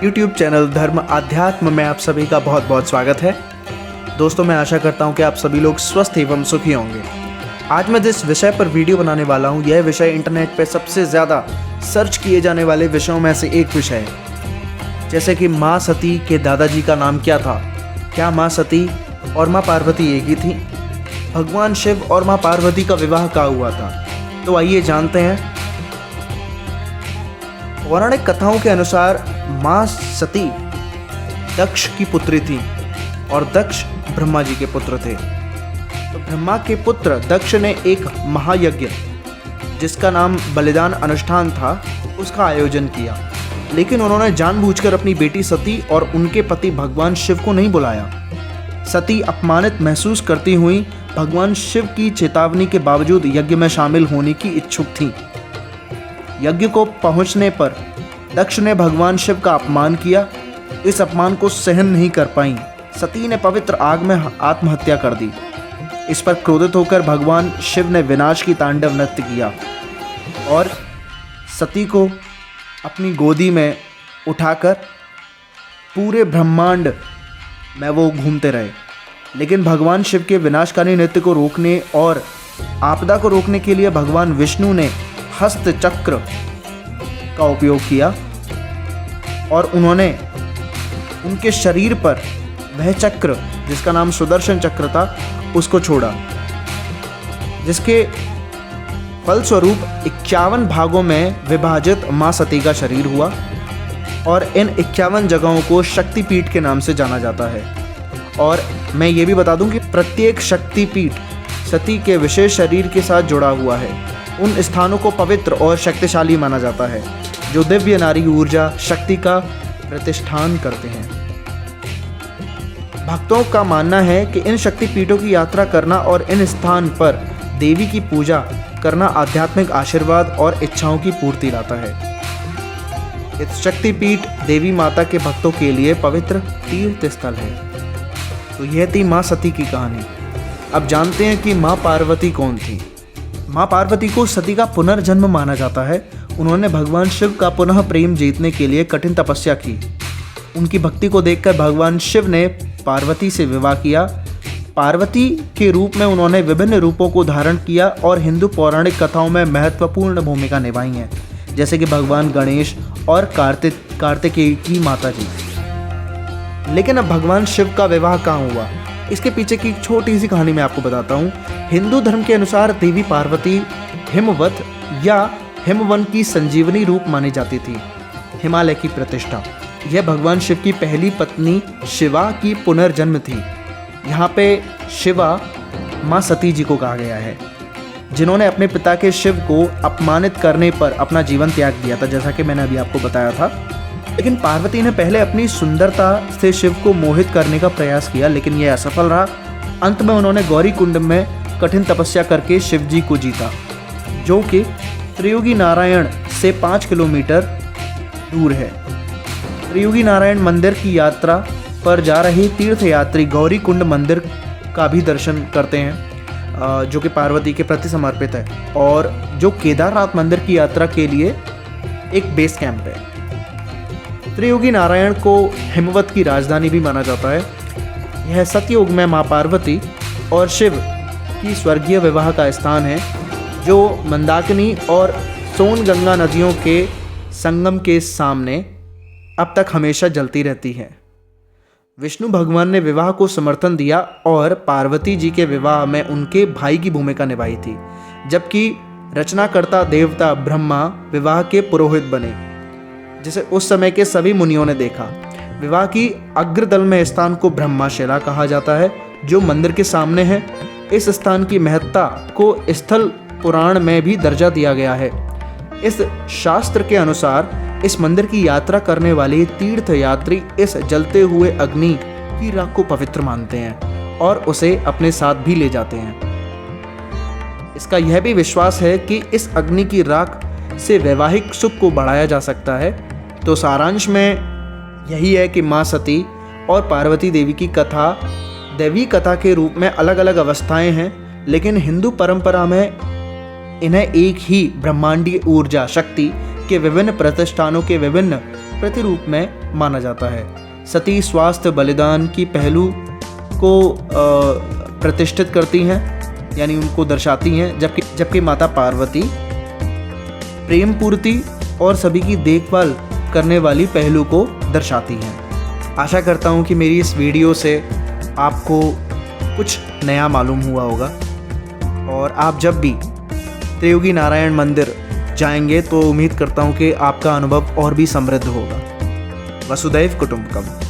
YouTube channel धर्म आध्यात्म में आप सभी का बहुत बहुत स्वागत है। दोस्तों, मैं आशा करता हूं कि आप सभी लोग स्वस्थ एवं सुखी होंगे। आज मैं जिस विषय पर वीडियो बनाने वाला हूं, यह विषय इंटरनेट पर सबसे ज़्यादा सर्च किए जाने वाले विषयों में से एक विषय है। जैसे कि माँ सती के दादाजी का नाम क्या था, क्या माँ सती और माँ पार्वती एक ही थी, भगवान शिव और माँ पार्वती का विवाह कहाँ हुआ था। तो आइए जानते हैं। पौराणिक कथाओं के अनुसार माँ सती दक्ष की पुत्री थी और दक्ष ब्रह्मा जी के पुत्र थे। तो ब्रह्मा के पुत्र दक्ष ने एक महायज्ञ जिसका नाम बलिदान अनुष्ठान था, उसका आयोजन किया, लेकिन उन्होंने जानबूझकर अपनी बेटी सती और उनके पति भगवान शिव को नहीं बुलाया। सती अपमानित महसूस करती हुई भगवान शिव की चेतावनी के बावजूद यज्ञ में शामिल होने की इच्छुक थी। यज्ञ को पहुंचने पर दक्ष ने भगवान शिव का अपमान किया। इस अपमान को सहन नहीं कर पाई सती ने पवित्र आग में आत्महत्या कर दी। इस पर क्रोधित होकर भगवान शिव ने विनाश की तांडव नृत्य किया और सती को अपनी गोदी में उठाकर पूरे ब्रह्मांड में वो घूमते रहे। लेकिन भगवान शिव के विनाशकारी नृत्य को रोकने और आपदा को रोकने के लिए भगवान विष्णु ने हस्त चक्र का उपयोग किया और उन्होंने उनके शरीर पर वह चक्र जिसका नाम सुदर्शन चक्र था उसको छोड़ा, जिसके फलस्वरूप 51 भागों में विभाजित माँ सती का शरीर हुआ और इन 51 जगहों को शक्तिपीठ के नाम से जाना जाता है। और मैं ये भी बता दूं कि प्रत्येक शक्तिपीठ सती के विशेष शरीर के साथ जुड़ा हुआ है। उन स्थानों को पवित्र और शक्तिशाली माना जाता है जो दिव्य नारी ऊर्जा शक्ति का प्रतिष्ठान करते हैं। भक्तों का मानना है कि इन शक्तिपीठों की यात्रा करना और इन स्थान पर देवी की पूजा करना आध्यात्मिक आशीर्वाद और इच्छाओं की पूर्ति लाता है। इस शक्तिपीठ देवी माता के भक्तों के लिए पवित्र तीर्थ स्थल है। तो यह थी माँ सती की कहानी। अब जानते हैं कि माँ पार्वती कौन थी। माँ पार्वती को सती का पुनर्जन्म माना जाता है। उन्होंने भगवान शिव का पुनः प्रेम जीतने के लिए कठिन तपस्या की। उनकी भक्ति को देखकर भगवान शिव ने पार्वती से विवाह किया। पार्वती के रूप में उन्होंने विभिन्न रूपों को धारण किया और हिंदू पौराणिक कथाओं में महत्वपूर्ण भूमिका निभाई है, जैसे कि भगवान गणेश और कार्तिकेय की माता जी। लेकिन अब भगवान शिव का विवाह कहाँ हुआ, इसके पीछे की एक छोटी सी कहानी मैं आपको बताता हूँ। हिंदू धर्म के अनुसार देवी पार्वती हिमवत या हिमवन की संजीवनी रूप मानी जाती थी। हिमालय की प्रतिष्ठा, यह भगवान शिव की पहली पत्नी शिवा की पुनर्जन्म थी। यहाँ पे शिवा माँ सती जी को कहा गया है, जिन्होंने अपने पिता के शिव को अपमानित करने पर अपना जीवन त्याग दिया था, जैसा कि मैंने अभी आपको बताया था। लेकिन पार्वती ने पहले अपनी सुंदरता से शिव को मोहित करने का प्रयास किया, लेकिन यह असफल रहा। अंत में उन्होंने गौरी कुंड में कठिन तपस्या करके शिव जी को जीता, जो कि त्रियुगी नारायण से 5 किलोमीटर दूर है। त्रियुगी नारायण मंदिर की यात्रा पर जा रहे तीर्थयात्री गौरी कुंड मंदिर का भी दर्शन करते हैं, जो कि पार्वती के प्रति समर्पित है और जो केदारनाथ मंदिर की यात्रा के लिए एक बेस कैंप है। त्रियुगी नारायण को हिमवत की राजधानी भी माना जाता है। यह सतयुग में माँ पार्वती और शिव की स्वर्गीय विवाह का स्थान है, जो मंदाकिनी और सोनगंगा नदियों के संगम के सामने अब तक हमेशा जलती रहती है। विष्णु भगवान ने विवाह को समर्थन दिया और पार्वती जी के विवाह में उनके भाई की भूमिका निभाई थी, जबकि रचनाकर्ता देवता ब्रह्मा विवाह के पुरोहित बने, जिसे उस समय के सभी मुनियों ने देखा। विवाह की अग्रदल में स्थान को ब्रह्माशिला कहा जाता है, जो मंदिर के सामने है। इस स्थान की महत्ता को स्थल पुराण में भी दर्जा दिया गया है। इस शास्त्र के अनुसार इस मंदिर की यात्रा करने वाले तीर्थयात्री इस जलते हुए अग्नि की राख को पवित्र मानते हैं और उसे अपने साथ भी ले जाते हैं। इसका यह भी विश्वास है कि इस अग्नि की राख से वैवाहिक सुख को बढ़ाया जा सकता है। तो सारांश में यही है कि माँ सती और पार्वती देवी की कथा दैवी कथा के रूप में अलग अलग अवस्थाएं हैं, लेकिन हिंदू परंपरा में इन्हें एक ही ब्रह्मांडीय ऊर्जा शक्ति के विभिन्न प्रतिष्ठानों के विभिन्न प्रतिरूप में माना जाता है। सती स्वास्थ्य बलिदान की पहलू को प्रतिष्ठित करती हैं, यानी उनको दर्शाती हैं, जबकि माता पार्वती प्रेम पूर्ति और सभी की देखभाल करने वाली पहलू को दर्शाती हैं। आशा करता हूँ कि मेरी इस वीडियो से आपको कुछ नया मालूम हुआ होगा और आप जब भी त्रियुगी नारायण मंदिर जाएंगे तो उम्मीद करता हूँ कि आपका अनुभव और भी समृद्ध होगा। वसुधैव कुटुंबकम।